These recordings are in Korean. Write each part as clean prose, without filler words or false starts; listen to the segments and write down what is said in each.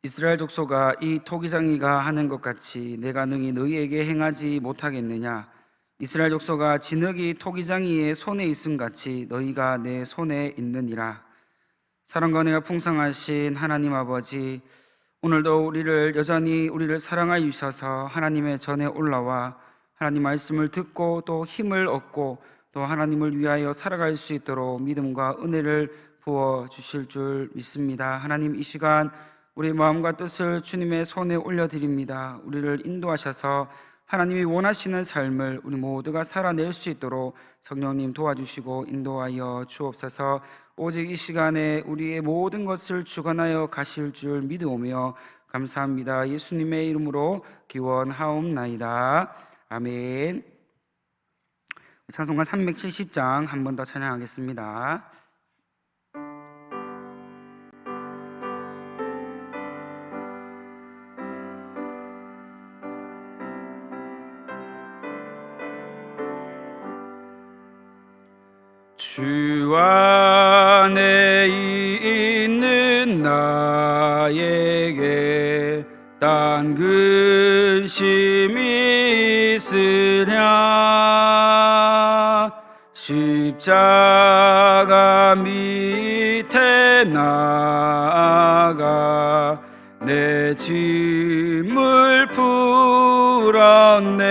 이스라엘 족속아, 이 토기장이가 하는 것 같이 내가 능히 너희에게 행하지 못하겠느냐? 이스라엘 족속아, 진흙이 토기장이의 손에 있음 같이 너희가 내 손에 있느니라. 사랑과 은혜가 풍성하신 하나님 아버지, 오늘도 여전히 우리를 사랑하여 주셔서 하나님의 전에 올라와 하나님 말씀을 듣고 또 힘을 얻고 또 하나님을 위하여 살아갈 수 있도록 믿음과 은혜를 부어 주실 줄 믿습니다. 하나님, 이 시간 우리 마음과 뜻을 주님의 손에 올려드립니다. 우리를 인도하셔서 하나님이 원하시는 삶을 우리 모두가 살아낼 수 있도록 성령님 도와주시고 인도하여 주옵소서. 오직 이 시간에 우리의 모든 것을 주관하여 가실 줄 믿으오며 감사합니다. 예수님의 이름으로 기원하옵나이다. 아멘. 찬송가 370장 한 번 더 찬양하겠습니다. 주 안에 있는 나에게 딴 근심이 있으랴. 십자가 밑에 나아가 내 짐을 풀었네.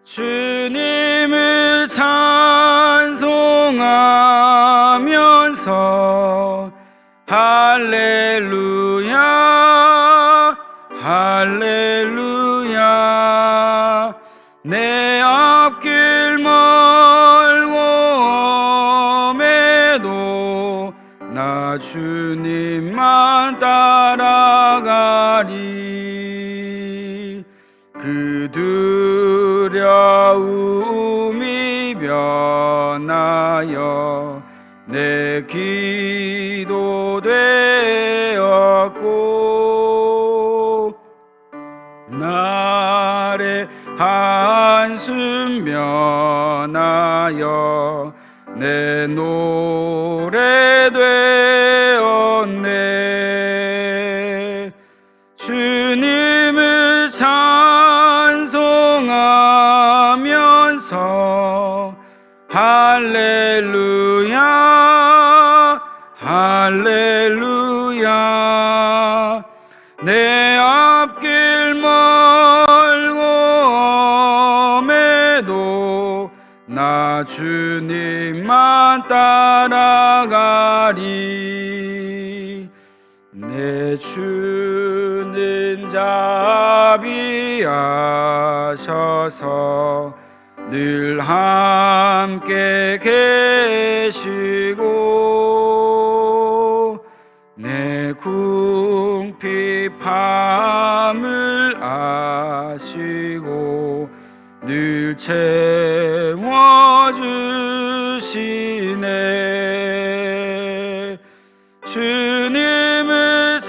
주님을 찬송하면서 할렐루야 할렐루야. 내 앞길 멀고 험해도 나 주님만 따라가리. 그 두려움이 변하여 내 기도 되었고 나의 한숨 면하여 내 노래 되었네. 주님을 찬송하면서 할렐루야 할렐루야. 내 앞길 멀고 험해도 나 주님만 따라가리. 내 주는 자비하셔서 늘 함께 계시고 내 궁핍함을 아시고 늘 채워주시네. 주님을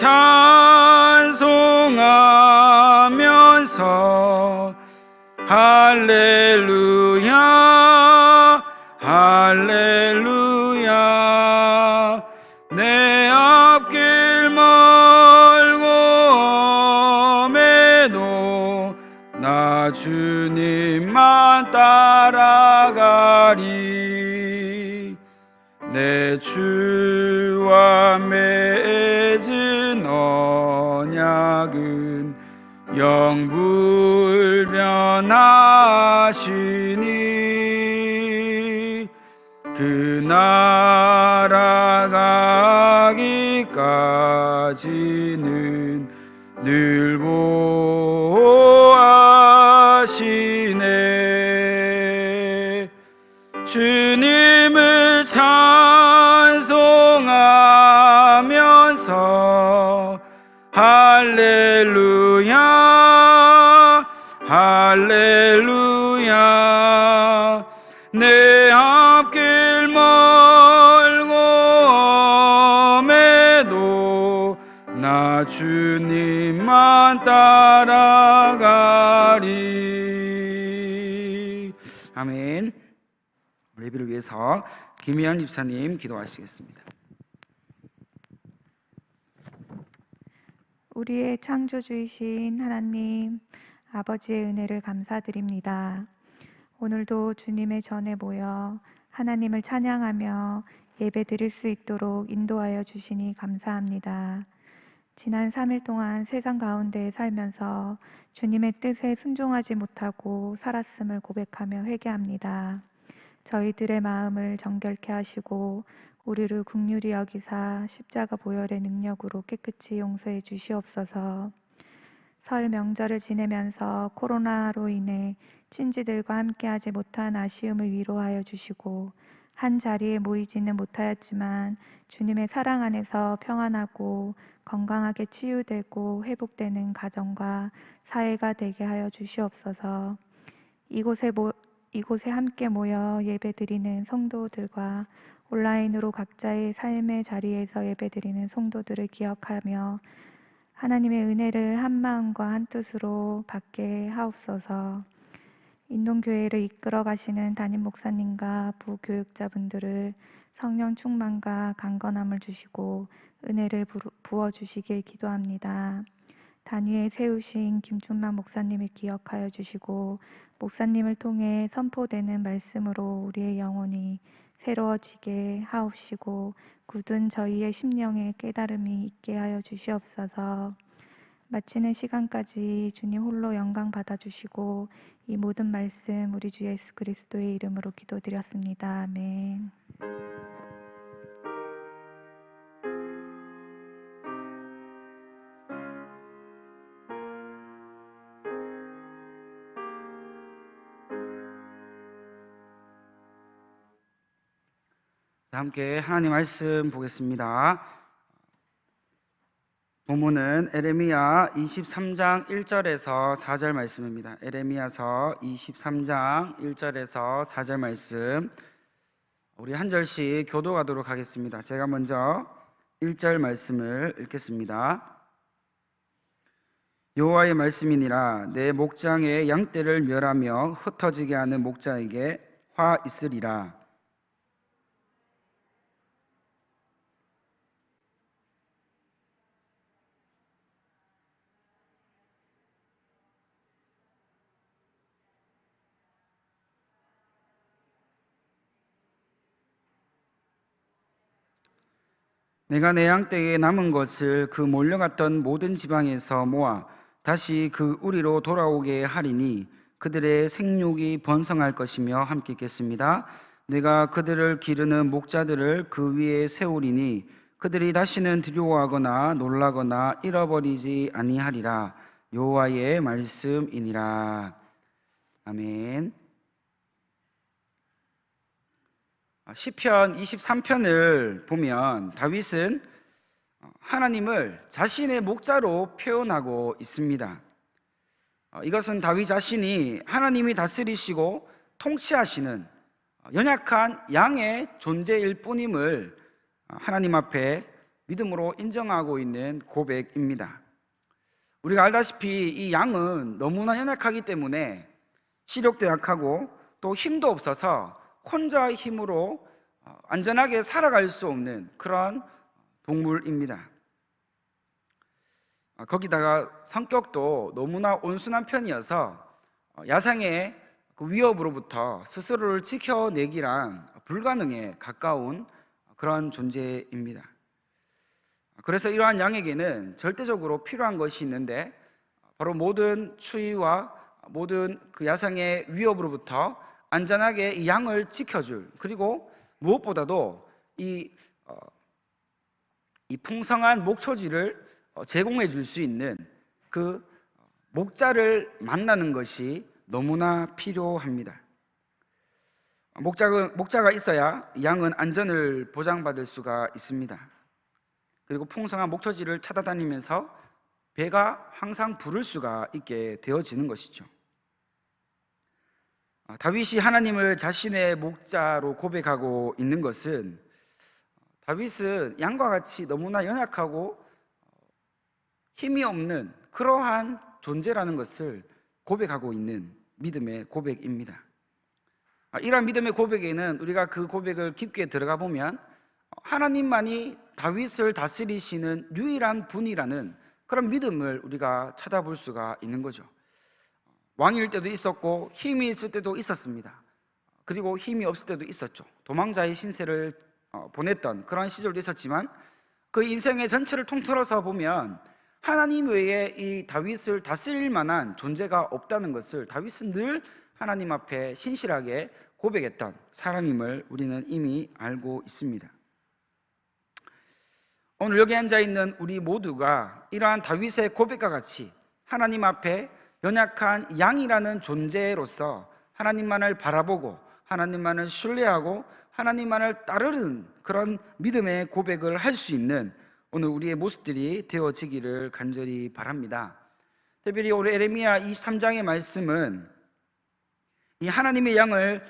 찬송하면서 할렐루야 할렐루야. 내 앞길 멀고 험해도 나 주님만 따라가리. 내 주와 맺은 언약은 영불변하시니 그 나라 가기까지는 늘 보호하시네. 주님을 찬송하면서 할렐루야 할렐루야. 내 앞길 멀고 험해도 나 주님만 따라가리. 아멘. 예배를 위해서 김희연 집사님 기도하시겠습니다. 우리의 창조주이신 하나님, 아버지의 은혜를 감사드립니다. 오늘도 주님의 전에 모여 하나님을 찬양하며 예배 드릴 수 있도록 인도하여 주시니 감사합니다. 지난 3일 동안 세상 가운데 살면서 주님의 뜻에 순종하지 못하고 살았음을 고백하며 회개합니다. 저희들의 마음을 정결케 하시고 우리를 긍휼히 여기사 십자가 보혈의 능력으로 깨끗이 용서해 주시옵소서. 설 명절을 지내면서 코로나로 인해 친지들과 함께하지 못한 아쉬움을 위로하여 주시고 한 자리에 모이지는 못하였지만 주님의 사랑 안에서 평안하고 건강하게 치유되고 회복되는 가정과 사회가 되게 하여 주시옵소서. 이곳에 함께 모여 예배드리는 성도들과 온라인으로 각자의 삶의 자리에서 예배드리는 성도들을 기억하며 하나님의 은혜를 한 마음과 한 뜻으로 받게 하옵소서. 인동교회를 이끌어 가시는 담임 목사님과 부교육자분들을 성령 충만과 강건함을 주시고 은혜를 부어주시길 기도합니다. 단위에 세우신 김준만 목사님을 기억하여 주시고 목사님을 통해 선포되는 말씀으로 우리의 영혼이 새로워지게 하옵시고 굳은 저희의 심령에 깨달음이 있게 하여 주시옵소서. 마치는 시간까지 주님 홀로 영광 받아주시고 이 모든 말씀 우리 주 예수 그리스도의 이름으로 기도드렸습니다. 아멘. 함께 하나님 말씀 보겠습니다. 본문은 에레미야 23장 1절에서 4절 말씀입니다. 에레미야서 23장 1절에서 4절 말씀, 우리 한 절씩 교도하도록 하겠습니다. 제가 먼저 1절 말씀을 읽겠습니다. 여호와의 말씀이니라. 내 목장의 양떼를 멸하며 흩어지게 하는 목자에게 화 있으리라. 내가 내 양떼에 남은 것을 그 몰려갔던 모든 지방에서 모아 다시 그 우리로 돌아오게 하리니 그들의 생육이 번성할 것이며 함께 있겠습니다. 내가 그들을 기르는 목자들을 그 위에 세우리니 그들이 다시는 두려워하거나 놀라거나 잃어버리지 아니하리라. 여호와의 말씀이니라. 아멘. 시편 23편을 보면 다윗은 하나님을 자신의 목자로 표현하고 있습니다. 이것은 다윗 자신이 하나님이 다스리시고 통치하시는 연약한 양의 존재일 뿐임을 하나님 앞에 믿음으로 인정하고 있는 고백입니다. 우리가 알다시피 이 양은 너무나 연약하기 때문에 시력도 약하고 또 힘도 없어서 혼자의 힘으로 안전하게 살아갈 수 없는 그런 동물입니다. 거기다가 성격도 너무나 온순한 편이어서 야생의 그 위협으로부터 스스로를 지켜내기란 불가능에 가까운 그런 존재입니다. 그래서 이러한 양에게는 절대적으로 필요한 것이 있는데 바로 모든 추위와 모든 그 야생의 위협으로부터 안전하게 이 양을 지켜줄, 그리고 무엇보다도 이 풍성한 목초지를 제공해 줄 수 있는 그 목자를 만나는 것이 너무나 필요합니다. 목자가 있어야 양은 안전을 보장받을 수가 있습니다. 그리고 풍성한 목초지를 찾아다니면서 배가 항상 부를 수가 있게 되어지는 것이죠. 다윗이 하나님을 자신의 목자로 고백하고 있는 것은 다윗은 양과 같이 너무나 연약하고 힘이 없는 그러한 존재라는 것을 고백하고 있는 믿음의 고백입니다. 이러한 믿음의 고백에는 우리가 그 고백을 깊게 들어가 보면 하나님만이 다윗을 다스리시는 유일한 분이라는 그런 믿음을 우리가 찾아볼 수가 있는 거죠. 왕일 때도 있었고 힘이 있을 때도 있었습니다. 그리고 힘이 없을 때도 있었죠. 도망자의 신세를 보냈던 그런 시절도 있었지만 그 인생의 전체를 통틀어서 보면 하나님 외에 이 다윗을 다스릴 만한 존재가 없다는 것을 다윗은 늘 하나님 앞에 신실하게 고백했던 사람임을 우리는 이미 알고 있습니다. 오늘 여기 앉아 있는 우리 모두가 이러한 다윗의 고백과 같이 하나님 앞에 연약한 양이라는 존재로서 하나님만을 바라보고 하나님만을 신뢰하고 하나님만을 따르는 그런 믿음의 고백을 할 수 있는 오늘 우리의 모습들이 되어지기를 간절히 바랍니다. 특별히 오늘 에레미야 23장의 말씀은 이 하나님의 양을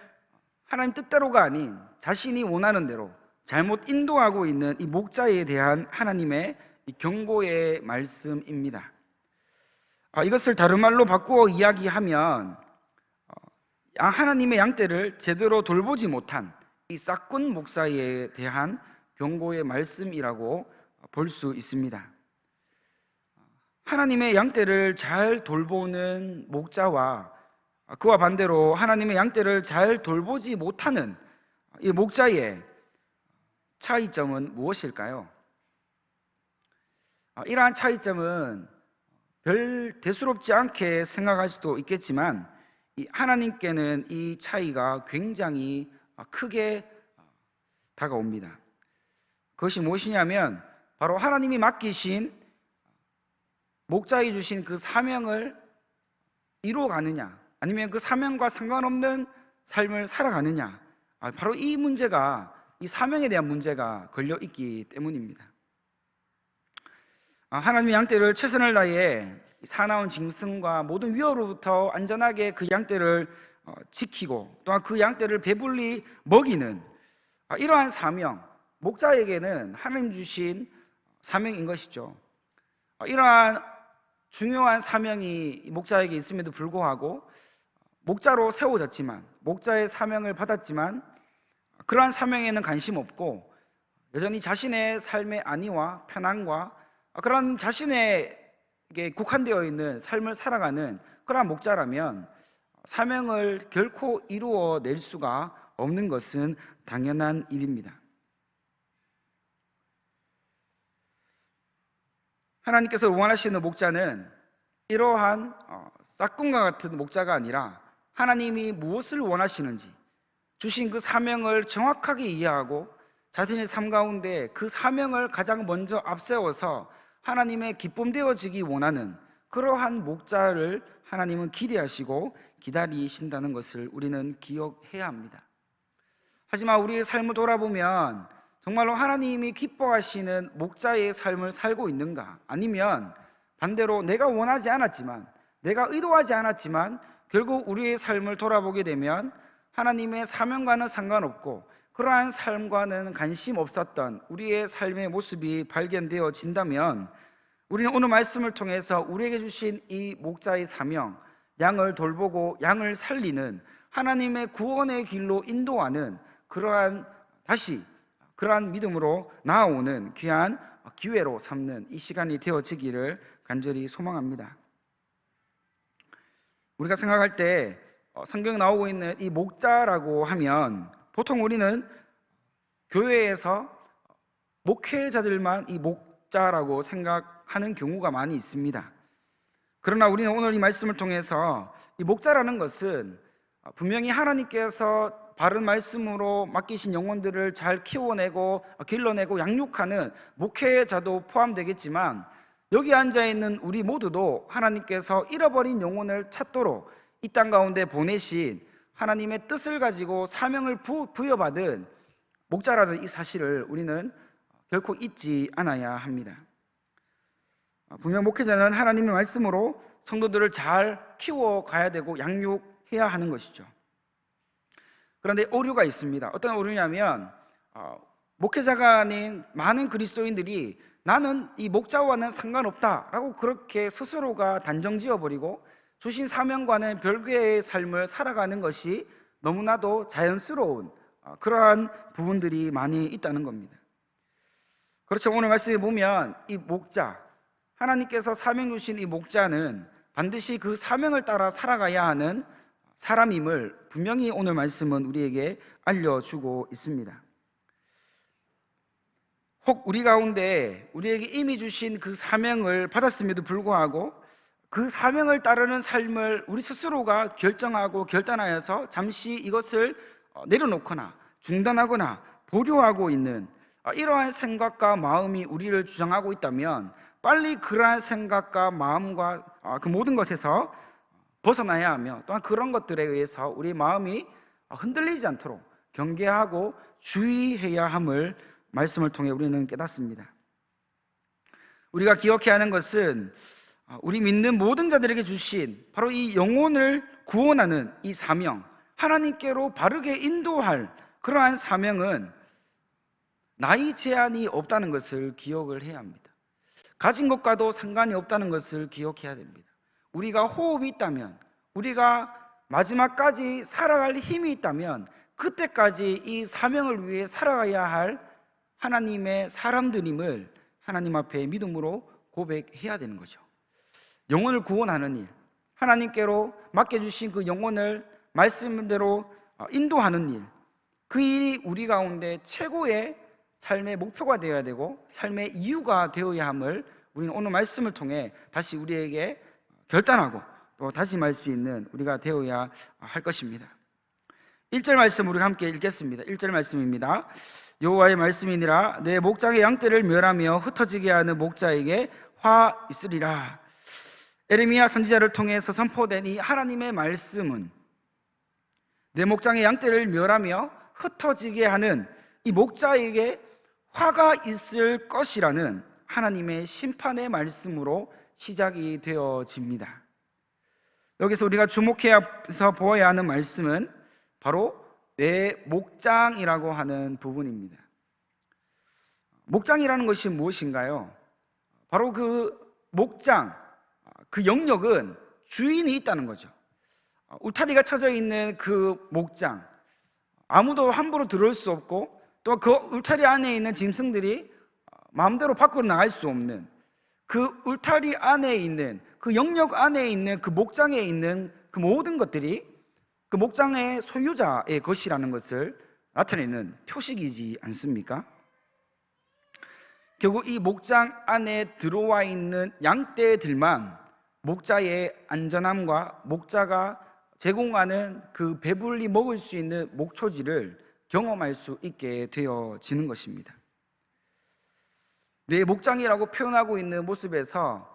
하나님 뜻대로가 아닌 자신이 원하는 대로 잘못 인도하고 있는 이 목자에 대한 하나님의 이 경고의 말씀입니다. 이것을 다른 말로 바꾸어 이야기하면 하나님의 양떼를 제대로 돌보지 못한 이 싹군 목사에 대한 경고의 말씀이라고 볼 수 있습니다. 하나님의 양떼를 잘 돌보는 목자와 그와 반대로 하나님의 양떼를 잘 돌보지 못하는 이 목자의 차이점은 무엇일까요? 이러한 차이점은 별 대수롭지 않게 생각할 수도 있겠지만 하나님께는 이 차이가 굉장히 크게 다가옵니다. 그것이 무엇이냐면 바로 하나님이 맡기신 목자에 주신 그 사명을 이루어가느냐 아니면 그 사명과 상관없는 삶을 살아가느냐, 바로 이 문제가, 이 사명에 대한 문제가 걸려 있기 때문입니다. 하나님의 양떼를 최선을 다해 사나운 짐승과 모든 위협으로부터 안전하게 그 양떼를 지키고 또한 그 양떼를 배불리 먹이는 이러한 사명, 목자에게는 하나님 주신 사명인 것이죠. 이러한 중요한 사명이 목자에게 있음에도 불구하고 목자로 세워졌지만, 목자의 사명을 받았지만 그러한 사명에는 관심 없고 여전히 자신의 삶의 안위와 편안과 그런 자신에게 국한되어 있는 삶을 살아가는 그러한 목자라면 사명을 결코 이루어낼 수가 없는 것은 당연한 일입니다. 하나님께서 원하시는 목자는 이러한 싹군과 같은 목자가 아니라 하나님이 무엇을 원하시는지 주신 그 사명을 정확하게 이해하고 자신의 삶 가운데 그 사명을 가장 먼저 앞세워서 하나님의 기쁨 되어지기 원하는 그러한 목자를 하나님은 기대하시고 기다리신다는 것을 우리는 기억해야 합니다. 하지만 우리의 삶을 돌아보면 정말로 하나님이 기뻐하시는 목자의 삶을 살고 있는가? 아니면 반대로 내가 원하지 않았지만, 내가 의도하지 않았지만 결국 우리의 삶을 돌아보게 되면 하나님의 사명과는 상관없고 그러한 삶과는 관심 없었던 우리의 삶의 모습이 발견되어진다면 우리는 오늘 말씀을 통해서 우리에게 주신 이 목자의 사명, 양을 돌보고 양을 살리는 하나님의 구원의 길로 인도하는 그러한 믿음으로 나아오는 귀한 기회로 삼는 이 시간이 되어지기를 간절히 소망합니다. 우리가 생각할 때 성경에 나오고 있는 이 목자라고 하면 보통 우리는 교회에서 목회자들만 이 목자라고 생각하는 경우가 많이 있습니다. 그러나 우리는 오늘 이 말씀을 통해서 이 목자라는 것은 분명히 하나님께서 바른 말씀으로 맡기신 영혼들을 잘 키워내고 길러내고 양육하는 목회자도 포함되겠지만 여기 앉아있는 우리 모두도 하나님께서 잃어버린 영혼을 찾도록 이 땅 가운데 보내신 하나님의 뜻을 가지고 사명을 부여받은 목자라는 이 사실을 우리는 결코 잊지 않아야 합니다. 분명 목회자는 하나님의 말씀으로 성도들을 잘 키워가야 되고 양육해야 하는 것이죠. 그런데 오류가 있습니다. 어떤 오류냐면 목회자가 아닌 많은 그리스도인들이 나는 이 목자와는 상관없다라고 그렇게 스스로가 단정지어버리고 주신 사명과는 별개의 삶을 살아가는 것이 너무나도 자연스러운 그러한 부분들이 많이 있다는 겁니다. 그렇죠. 오늘 말씀에 보면 이 목자, 하나님께서 사명 주신 이 목자는 반드시 그 사명을 따라 살아가야 하는 사람임을 분명히 오늘 말씀은 우리에게 알려주고 있습니다. 혹 우리 가운데 우리에게 이미 주신 그 사명을 받았음에도 불구하고 그 사명을 따르는 삶을 우리 스스로가 결정하고 결단하여서 잠시 이것을 내려놓거나 중단하거나 보류하고 있는 이러한 생각과 마음이 우리를 주장하고 있다면 빨리 그러한 생각과 마음과 그 모든 것에서 벗어나야 하며, 또한 그런 것들에 의해서 우리 마음이 흔들리지 않도록 경계하고 주의해야 함을 말씀을 통해 우리는 깨닫습니다. 우리가 기억해야 하는 것은 우리 믿는 모든 자들에게 주신 바로 이 영혼을 구원하는 이 사명, 하나님께로 바르게 인도할 그러한 사명은 나이 제한이 없다는 것을 기억을 해야 합니다. 가진 것과도 상관이 없다는 것을 기억해야 됩니다. 우리가 호흡이 있다면, 우리가 마지막까지 살아갈 힘이 있다면 그때까지 이 사명을 위해 살아가야 할 하나님의 사람들임을 하나님 앞에 믿음으로 고백해야 되는 거죠. 영혼을 구원하는 일, 하나님께로 맡겨주신 그 영혼을 말씀대로 인도하는 일, 그 일이 우리 가운데 최고의 삶의 목표가 되어야 되고 삶의 이유가 되어야 함을 우리는 오늘 말씀을 통해 다시 우리에게 결단하고 또 다짐할 수 있는 우리가 되어야 할 것입니다. 1절 말씀 우리가 함께 읽겠습니다. 1절 말씀입니다. 여호와의 말씀이니라 내 목장의 양떼를 멸하며 흩어지게 하는 목자에게 화 있으리라. 에레미야 선지자를 통해서 선포된 이 하나님의 말씀은 내 목장의 양떼를 멸하며 흩어지게 하는 이 목자에게 화가 있을 것이라는 하나님의 심판의 말씀으로 시작이 되어집니다. 여기서 우리가 주목해서 보아야 하는 말씀은 바로 내 목장이라고 하는 부분입니다. 목장이라는 것이 무엇인가요? 바로 그 목장, 그 영역은 주인이 있다는 거죠. 울타리가 쳐져 있는 그 목장, 아무도 함부로 들어올 수 없고 또 그 울타리 안에 있는 짐승들이 마음대로 밖으로 나갈 수 없는 그 울타리 안에 있는 그 영역 안에 있는 그 목장에 있는 그 모든 것들이 그 목장의 소유자의 것이라는 것을 나타내는 표식이지 않습니까? 결국 이 목장 안에 들어와 있는 양떼들만 목자의 안전함과 목자가 제공하는 그 배불리 먹을 수 있는 목초지를 경험할 수 있게 되어지는 것입니다. 내 목장이라고 표현하고 있는 모습에서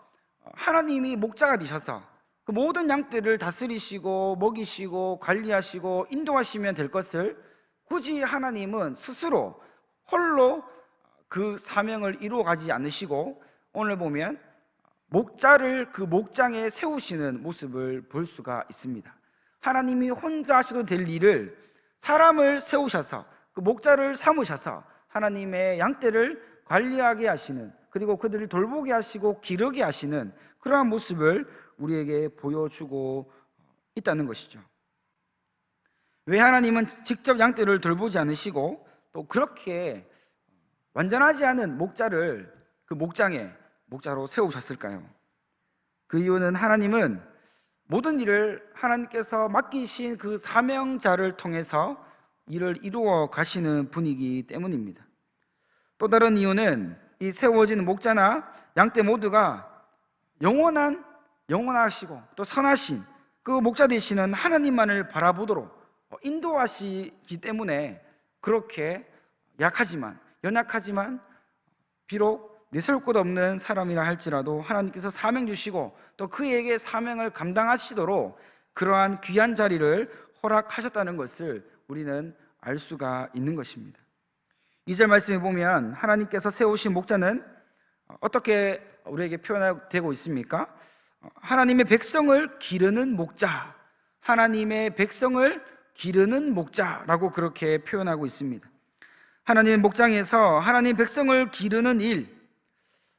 하나님이 목자가 되셔서 그 모든 양떼를 다스리시고 먹이시고 관리하시고 인도하시면 될 것을 굳이 하나님은 스스로 홀로 그 사명을 이루어가지 않으시고 오늘 보면 목자를 그 목장에 세우시는 모습을 볼 수가 있습니다. 하나님이 혼자 하셔도 될 일을 사람을 세우셔서 그 목자를 삼으셔서 하나님의 양떼를 관리하게 하시는, 그리고 그들을 돌보게 하시고 기르게 하시는 그러한 모습을 우리에게 보여주고 있다는 것이죠. 왜 하나님은 직접 양떼를 돌보지 않으시고 또 그렇게 완전하지 않은 목자를 그 목장에 목자로 세우셨을까요? 그 이유는 하나님은 모든 일을 하나님께서 맡기신 그 사명자를 통해서 일을 이루어 가시는 분이기 때문입니다. 또 다른 이유는 이 세워진 목자나 양떼 모두가 영원하시고 또 선하신 그 목자 되시는 하나님만을 바라보도록 인도하시기 때문에 그렇게 연약하지만 비록 내세울 것 없는 사람이라 할지라도 하나님께서 사명 주시고 또 그에게 사명을 감당하시도록 그러한 귀한 자리를 허락하셨다는 것을 우리는 알 수가 있는 것입니다. 2절 말씀에 보면 하나님께서 세우신 목자는 어떻게 우리에게 표현되고 있습니까? 하나님의 백성을 기르는 목자, 하나님의 백성을 기르는 목자라고 그렇게 표현하고 있습니다. 하나님의 목장에서 하나님 백성을 기르는 일,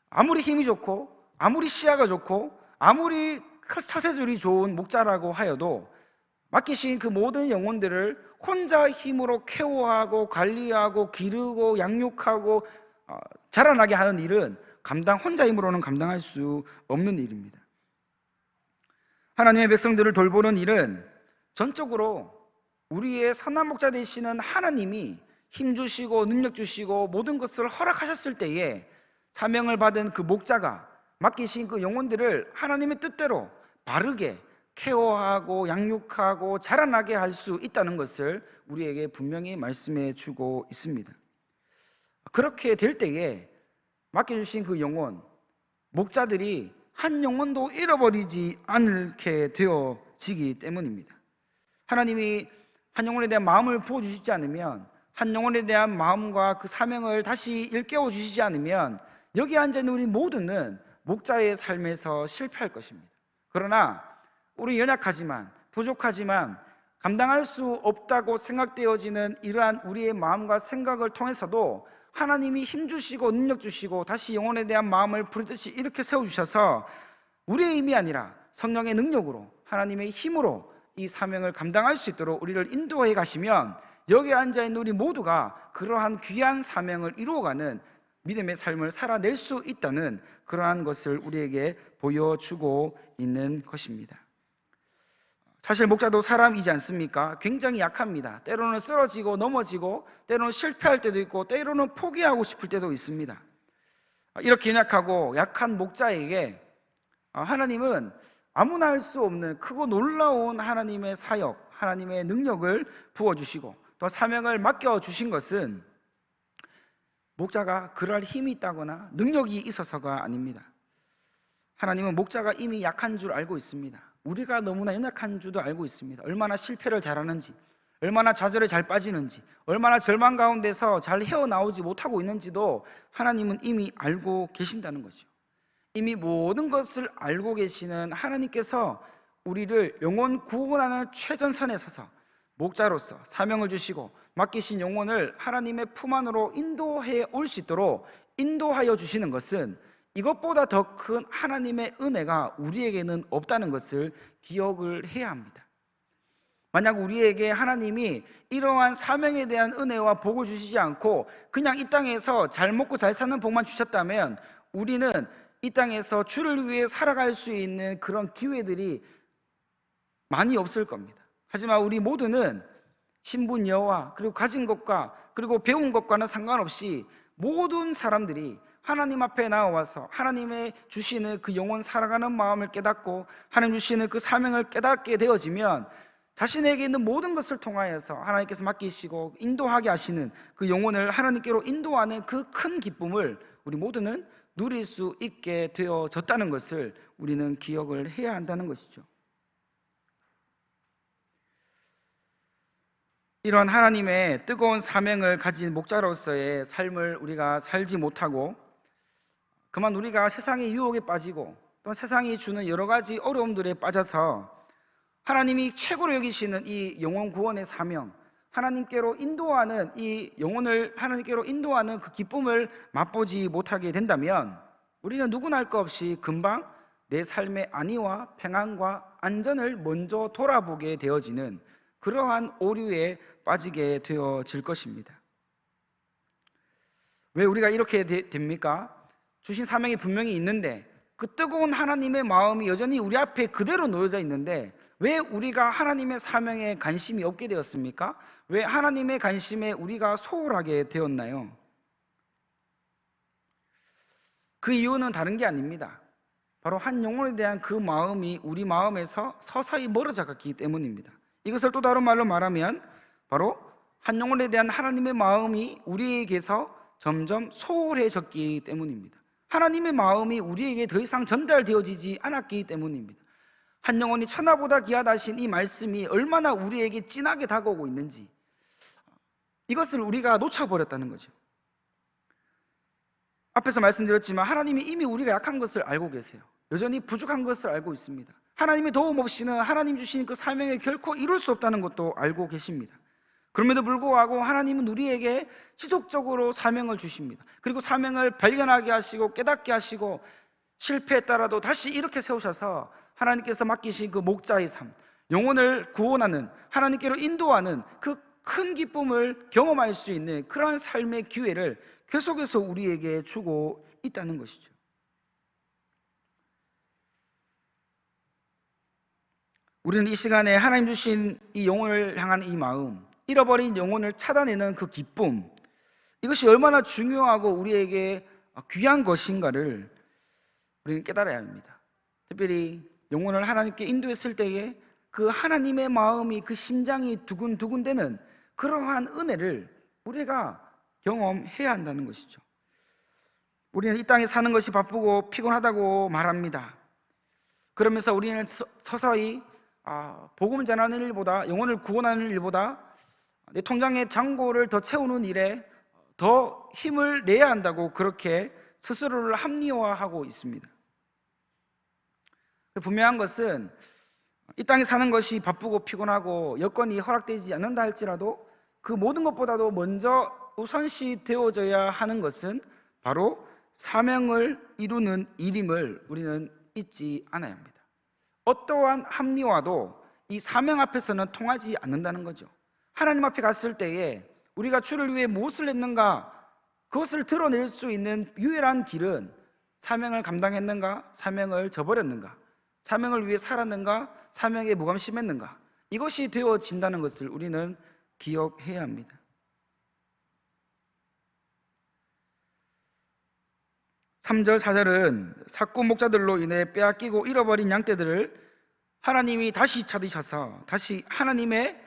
아무리 힘이 좋고 아무리 시야가 좋고 아무리 처세술이 좋은 목자라고 하여도 맡기신 그 모든 영혼들을 혼자 힘으로 케어하고 관리하고 기르고 양육하고 자라나게 하는 일은 혼자 힘으로는 감당할 수 없는 일입니다. 하나님의 백성들을 돌보는 일은 전적으로 우리의 선한 목자 되시는 하나님이 힘 주시고 능력 주시고 모든 것을 허락하셨을 때에 사명을 받은 그 목자가 맡기신 그 영혼들을 하나님의 뜻대로 바르게 케어하고 양육하고 자라나게 할 수 있다는 것을 우리에게 분명히 말씀해 주고 있습니다. 그렇게 될 때에 맡겨주신 그 영혼, 목자들이 한 영혼도 잃어버리지 않게 되어지기 때문입니다. 하나님이 한 영혼에 대한 마음을 부어주시지 않으면, 한 영혼에 대한 마음과 그 사명을 다시 일깨워 주시지 않으면 여기 앉아있는 우리 모두는 목자의 삶에서 실패할 것입니다. 그러나 우리 연약하지만 부족하지만 감당할 수 없다고 생각되어지는 이러한 우리의 마음과 생각을 통해서도 하나님이 힘 주시고 능력 주시고 다시 영혼에 대한 마음을 부르듯이 이렇게 세워주셔서 우리의 힘이 아니라 성령의 능력으로 하나님의 힘으로 이 사명을 감당할 수 있도록 우리를 인도해 가시면 여기에 앉아있는 우리 모두가 그러한 귀한 사명을 이루어가는 믿음의 삶을 살아낼 수 있다는 그러한 것을 우리에게 보여주고 있는 것입니다. 사실 목자도 사람이지 않습니까? 굉장히 약합니다. 때로는 쓰러지고 넘어지고 때로는 실패할 때도 있고 때로는 포기하고 싶을 때도 있습니다. 이렇게 연약하고 약한 목자에게 하나님은 아무나 할 수 없는 크고 놀라운 하나님의 사역, 하나님의 능력을 부어주시고 또 사명을 맡겨주신 것은 목자가 그럴 힘이 있다거나 능력이 있어서가 아닙니다. 하나님은 목자가 이미 약한 줄 알고 있습니다. 우리가 너무나 연약한 줄도 알고 있습니다. 얼마나 실패를 잘하는지, 얼마나 좌절에 잘 빠지는지, 얼마나 절망 가운데서 잘 헤어나오지 못하고 있는지도 하나님은 이미 알고 계신다는 거죠. 이미 모든 것을 알고 계시는 하나님께서 우리를 영혼 구원하는 최전선에 서서 목자로서 사명을 주시고 맡기신 영혼을 하나님의 품 안으로 인도해 올 수 있도록 인도하여 주시는 것은 이것보다 더 큰 하나님의 은혜가 우리에게는 없다는 것을 기억을 해야 합니다. 만약 우리에게 하나님이 이러한 사명에 대한 은혜와 복을 주시지 않고 그냥 이 땅에서 잘 먹고 잘 사는 복만 주셨다면 우리는 이 땅에서 주를 위해 살아갈 수 있는 그런 기회들이 많이 없을 겁니다. 하지만 우리 모두는 신분, 여와 그리고 가진 것과 그리고 배운 것과는 상관없이 모든 사람들이 하나님 앞에 나와서 하나님의 주시는 그 영혼 살아가는 마음을 깨닫고 하나님 주시는 그 사명을 깨닫게 되어지면 자신에게 있는 모든 것을 통하여서 하나님께서 맡기시고 인도하게 하시는 그 영혼을 하나님께로 인도하는 그 큰 기쁨을 우리 모두는 누릴 수 있게 되어졌다는 것을 우리는 기억을 해야 한다는 것이죠. 이런 하나님의 뜨거운 사명을 가진 목자로서의 삶을 우리가 살지 못하고 그만 우리가 세상의 유혹에 빠지고 또 세상이 주는 여러 가지 어려움들에 빠져서 하나님이 최고로 여기시는 이 영혼 구원의 사명, 하나님께로 인도하는 이 영혼을 하나님께로 인도하는 그 기쁨을 맛보지 못하게 된다면 우리는 누구나 할 것 없이 금방 내 삶의 안위와 평안과 안전을 먼저 돌아보게 되어지는 그러한 오류에 빠지게 되어질 것입니다. 왜 우리가 이렇게 됩니까? 주신 사명이 분명히 있는데 그 뜨거운 하나님의 마음이 여전히 우리 앞에 그대로 놓여져 있는데 왜 우리가 하나님의 사명에 관심이 없게 되었습니까? 왜 하나님의 관심에 우리가 소홀하게 되었나요? 그 이유는 다른 게 아닙니다. 바로 한 영혼에 대한 그 마음이 우리 마음에서 서서히 멀어져 갔기 때문입니다. 이것을 또 다른 말로 말하면 바로 한 영혼에 대한 하나님의 마음이 우리에게서 점점 소홀해졌기 때문입니다. 하나님의 마음이 우리에게 더 이상 전달되어지지 않았기 때문입니다. 한 영혼이 천하보다 귀하다신 이 말씀이 얼마나 우리에게 진하게 다가오고 있는지 이것을 우리가 놓쳐버렸다는 거죠. 앞에서 말씀드렸지만 하나님이 이미 우리가 약한 것을 알고 계세요. 여전히 부족한 것을 알고 있습니다. 하나님의 도움 없이는 하나님 주신 그 사명을 결코 이룰 수 없다는 것도 알고 계십니다. 그럼에도 불구하고 하나님은 우리에게 지속적으로 사명을 주십니다. 그리고 사명을 발견하게 하시고 깨닫게 하시고 실패했더라도 다시 이렇게 세우셔서 하나님께서 맡기신 그 목자의 삶, 영혼을 구원하는 하나님께로 인도하는 그 큰 기쁨을 경험할 수 있는 그러한 삶의 기회를 계속해서 우리에게 주고 있다는 것이죠. 우리는 이 시간에 하나님 주신 이 영혼을 향한 이 마음, 잃어버린 영혼을 찾아내는 그 기쁨, 이것이 얼마나 중요하고 우리에게 귀한 것인가를 우리는 깨달아야 합니다. 특별히 영혼을 하나님께 인도했을 때에 그 하나님의 마음이, 그 심장이 두근두근대는 그러한 은혜를 우리가 경험해야 한다는 것이죠. 우리는 이 땅에 사는 것이 바쁘고 피곤하다고 말합니다. 그러면서 우리는 서서히 복음 전하는 일보다, 영혼을 구원하는 일보다 내 통장에 잔고를 더 채우는 일에 더 힘을 내야 한다고 그렇게 스스로를 합리화하고 있습니다. 분명한 것은 이 땅에 사는 것이 바쁘고 피곤하고 여건이 허락되지 않는다 할지라도 그 모든 것보다도 먼저 우선시 되어져야 하는 것은 바로 사명을 이루는 일임을 우리는 잊지 않아야 합니다. 어떠한 합리화도 이 사명 앞에서는 통하지 않는다는 거죠. 하나님 앞에 갔을 때에 우리가 주를 위해 무엇을 했는가, 그것을 드러낼 수 있는 유일한 길은 사명을 감당했는가, 사명을 저버렸는가, 사명을 위해 살았는가, 사명에 무관심했는가, 이것이 되어진다는 것을 우리는 기억해야 합니다. 3절 4절은 삭구 목자들로 인해 빼앗기고 잃어버린 양떼들을 하나님이 다시 찾으셔서 다시 하나님의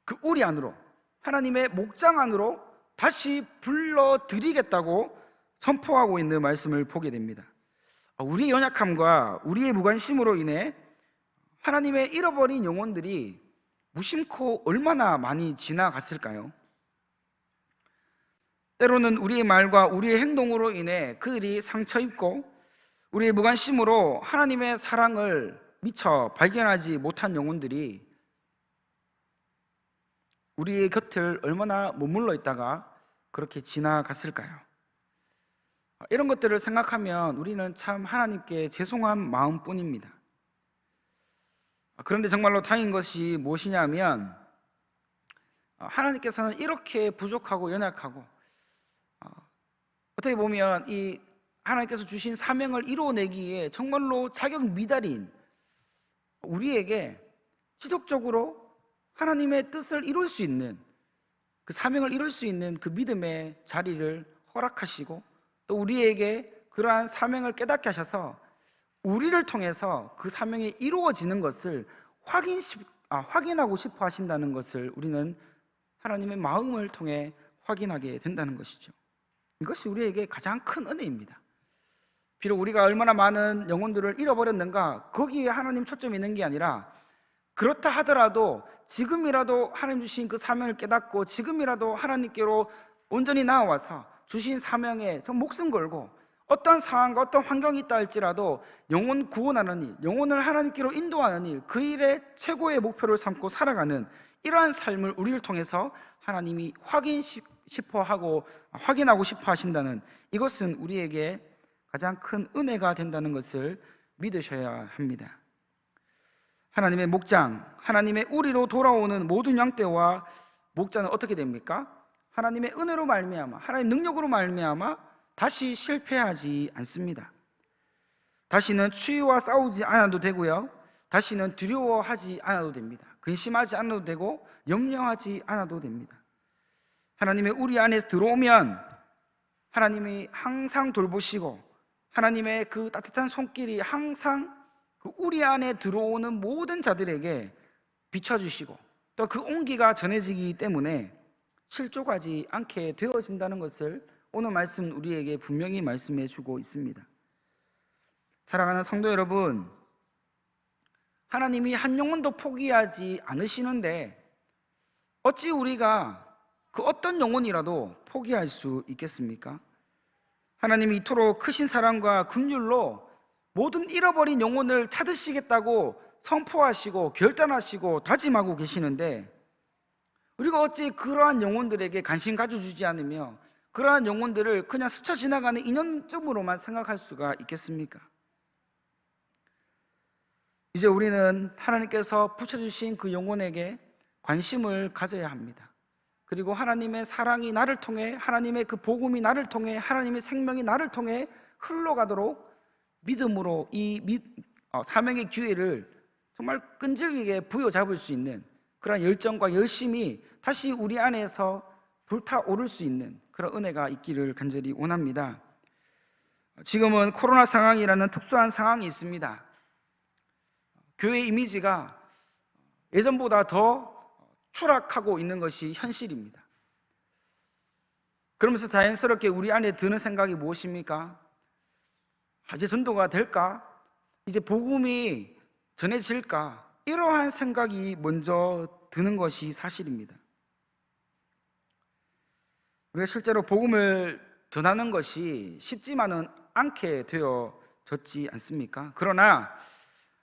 그 우리 안으로, 하나님의 목장 안으로 다시 불러들이겠다고 선포하고 있는 말씀을 보게 됩니다. 우리의 연약함과 우리의 무관심으로 인해 하나님의 잃어버린 영혼들이 무심코 얼마나 많이 지나갔을까요? 때로는 우리의 말과 우리의 행동으로 인해 그들이 상처 입고 우리의 무관심으로 하나님의 사랑을 미처 발견하지 못한 영혼들이 우리의 곁을 얼마나 머물러 있다가 그렇게 지나갔을까요? 이런 것들을 생각하면 우리는 참 하나님께 죄송한 마음뿐입니다. 그런데 정말로 다행인 것이 무엇이냐면 하나님께서는 이렇게 부족하고 연약하고 어떻게 보면 이 하나님께서 주신 사명을 이루어내기에 정말로 자격 미달인 우리에게 지속적으로 하나님의 뜻을 이룰 수 있는, 그 사명을 이룰 수 있는 그 믿음의 자리를 허락하시고 또 우리에게 그러한 사명을 깨닫게 하셔서 우리를 통해서 그 사명이 이루어지는 것을 확인하고 싶어 하신다는 것을 우리는 하나님의 마음을 통해 확인하게 된다는 것이죠. 이것이 우리에게 가장 큰 은혜입니다. 비록 우리가 얼마나 많은 영혼들을 잃어버렸는가, 거기에 하나님 초점이 있는 게 아니라 그렇다 하더라도 지금이라도 하나님 주신 그 사명을 깨닫고 지금이라도 하나님께로 온전히 나아와서 주신 사명에 전 목숨 걸고 어떤 상황과 어떤 환경이 있다 할지라도 영혼 구원하는 일, 영혼을 하나님께로 인도하는 일, 그 일에 최고의 목표를 삼고 살아가는 이러한 삶을 우리를 통해서 하나님이 확인하고 싶어 하신다는, 이것은 우리에게 가장 큰 은혜가 된다는 것을 믿으셔야 합니다. 하나님의 목장, 하나님의 우리로 돌아오는 모든 양떼와 목자는 어떻게 됩니까? 하나님의 은혜로 말미암아, 하나님의 능력으로 말미암아 다시 실패하지 않습니다. 다시는 추위와 싸우지 않아도 되고요, 다시는 두려워하지 않아도 됩니다. 근심하지 않아도 되고 염려하지 않아도 됩니다. 하나님의 우리 안에 들어오면 하나님이 항상 돌보시고 하나님의 그 따뜻한 손길이 항상 그 우리 안에 들어오는 모든 자들에게 비춰주시고 또 그 온기가 전해지기 때문에 실족하지 않게 되어진다는 것을 오늘 말씀 우리에게 분명히 말씀해 주고 있습니다. 사랑하는 성도 여러분, 하나님이 한 영혼도 포기하지 않으시는데 어찌 우리가 그 어떤 영혼이라도 포기할 수 있겠습니까? 하나님이 이토록 크신 사랑과 긍휼로 모든 잃어버린 영혼을 찾으시겠다고 선포하시고 결단하시고 다짐하고 계시는데 우리가 어찌 그러한 영혼들에게 관심 가져주지 않으며 그러한 영혼들을 그냥 스쳐 지나가는 인연점으로만 생각할 수가 있겠습니까? 이제 우리는 하나님께서 붙여주신 그 영혼에게 관심을 가져야 합니다. 그리고 하나님의 사랑이 나를 통해, 하나님의 그 복음이 나를 통해, 하나님의 생명이 나를 통해 흘러가도록 믿음으로 이 사명의 기회를 정말 끈질기게 부여잡을 수 있는 그런 열정과 열심이 다시 우리 안에서 불타오를 수 있는 그런 은혜가 있기를 간절히 원합니다. 지금은 코로나 상황이라는 특수한 상황이 있습니다. 교회 이미지가 예전보다 더 추락하고 있는 것이 현실입니다. 그러면서 자연스럽게 우리 안에 드는 생각이 무엇입니까? 이제 전도가 될까? 이제 복음이 전해질까? 이러한 생각이 먼저 드는 것이 사실입니다. 우리가 실제로 복음을 전하는 것이 쉽지만은 않게 되어졌지 않습니까? 그러나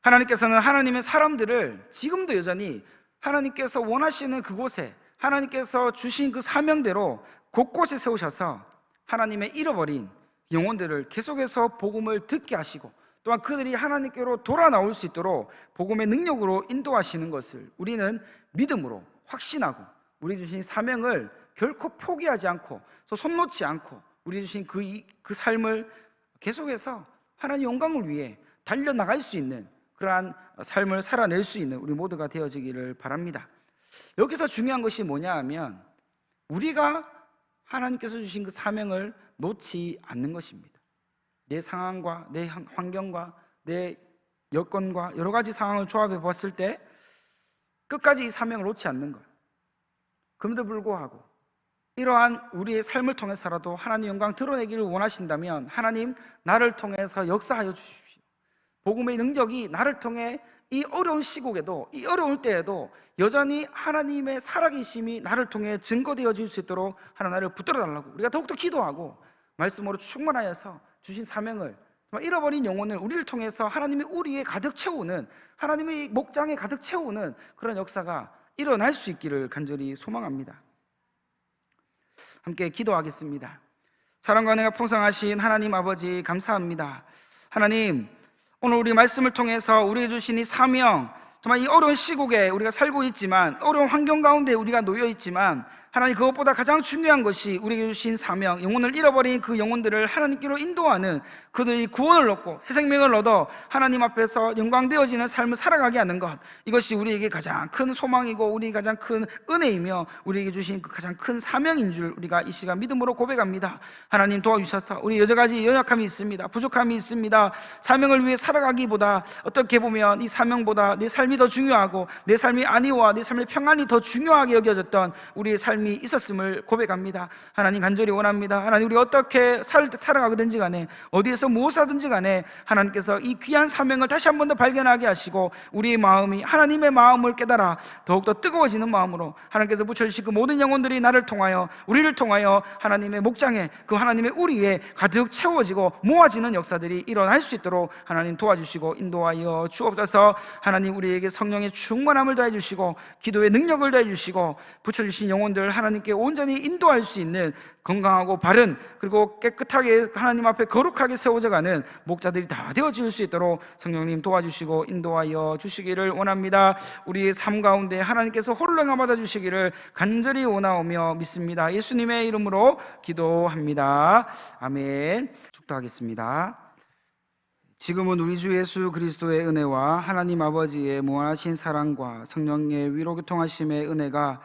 하나님께서는 하나님의 사람들을 지금도 여전히 하나님께서 원하시는 그곳에, 하나님께서 주신 그 사명대로 곳곳에 세우셔서 하나님의 잃어버린 영혼들을 계속해서 복음을 듣게 하시고, 또한 그들이 하나님께로 돌아 나올 수 있도록 복음의 능력으로 인도하시는 것을 우리는 믿음으로 확신하고, 우리 주신 사명을 결코 포기하지 않고 또 손 놓지 않고 우리 주신 그 삶을 계속해서 하나님 영광을 위해 달려나갈 수 있는 그러한 삶을 살아낼 수 있는 우리 모두가 되어지기를 바랍니다. 여기서 중요한 것이 뭐냐 하면, 우리가 하나님께서 주신 그 사명을 놓지 않는 것입니다. 내 상황과 내 환경과 내 여건과 여러 가지 상황을 조합해 봤을 때 끝까지 이 사명을 놓지 않는 것. 그럼에도 불구하고 이러한 우리의 삶을 통해서라도 하나님 영광 드러내기를 원하신다면, 하나님 나를 통해서 역사하여 주십시오. 복음의 능력이 나를 통해 이 어려운 시국에도, 이 어려울 때에도 여전히 하나님의 살아계심이 나를 통해 증거되어질 수 있도록 하나님 나를 붙들어 달라고 우리가 더욱더 기도하고 말씀으로 충만하여서 주신 사명을, 잃어버린 영혼을 우리를 통해서 하나님의 우리에 가득 채우는, 하나님의 목장에 가득 채우는 그런 역사가 일어날 수 있기를 간절히 소망합니다. 함께 기도하겠습니다. 사랑과 은혜가 풍성하신 하나님 아버지, 감사합니다. 하나님, 오늘 우리 말씀을 통해서 우리에게 주신 이 사명, 정말 이 어려운 시국에 우리가 살고 있지만, 어려운 환경 가운데 우리가 놓여 있지만, 하나님 그것보다 가장 중요한 것이 우리에게 주신 사명, 영혼을 잃어버린 그 영혼들을 하나님께로 인도하는, 그들이 구원을 얻고 새 생명을 얻어 하나님 앞에서 영광되어지는 삶을 살아가게 하는 것, 이것이 우리에게 가장 큰 소망이고 우리 가장 큰 은혜이며 우리에게 주신 그 가장 큰 사명인 줄 우리가 이 시간 믿음으로 고백합니다. 하나님 도와주셔서 우리 여러 가지 연약함이 있습니다. 부족함이 있습니다. 사명을 위해 살아가기보다 어떻게 보면 이 사명보다 내 삶이 더 중요하고 내 삶의 안위와 내 삶의 평안이 더 중요하게 여겨졌던 우리의 삶이 있었음을 고백합니다. 하나님 간절히 원합니다. 하나님, 우리 어떻게 살아가든지 간에, 어디에서 무엇을 하든지 간에 하나님께서 이 귀한 사명을 다시 한 번 더 발견하게 하시고 우리의 마음이 하나님의 마음을 깨달아 더욱더 뜨거워지는 마음으로 하나님께서 붙여주신 그 모든 영혼들이 나를 통하여, 우리를 통하여 하나님의 목장에, 그 하나님의 우리에 가득 채워지고 모아지는 역사들이 일어날 수 있도록 하나님 도와주시고 인도하여 주옵소서. 하나님, 우리에게 성령의 충만함을 더해 주시고 기도의 능력을 더해 주시고 붙여주신 영혼들 하나님께 온전히 인도할 수 있는 건강하고 바른, 그리고 깨끗하게 하나님 앞에 거룩하게 세워져가는 목자들이 다 되어질 수 있도록 성령님 도와주시고 인도하여 주시기를 원합니다. 우리의 삶 가운데 하나님께서 홀로 행함받아 주시기를 간절히 원하오며 믿습니다. 예수님의 이름으로 기도합니다. 아멘. 축도하겠습니다. 지금은 우리 주 예수 그리스도의 은혜와 하나님 아버지의 무한하신 사랑과 성령의 위로 교통하심의 은혜가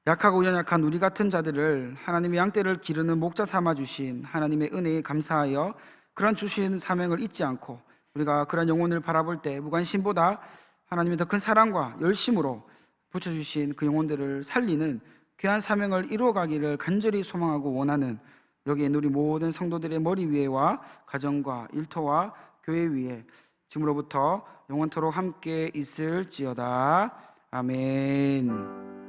약하고 연약한 우리 같은 자들을 하나님의 양떼를 기르는 목자 삼아 주신 하나님의 은혜에 감사하여 그런 주신 사명을 잊지 않고 우리가 그런 영혼을 바라볼 때 무관심보다 하나님의 더 큰 사랑과 열심으로 붙여주신 그 영혼들을 살리는 귀한 사명을 이루어가기를 간절히 소망하고 원하는, 여기에 우리 모든 성도들의 머리 위에와 가정과 일터와 교회 위에 지금으로부터 영원토록 함께 있을지어다. 아멘.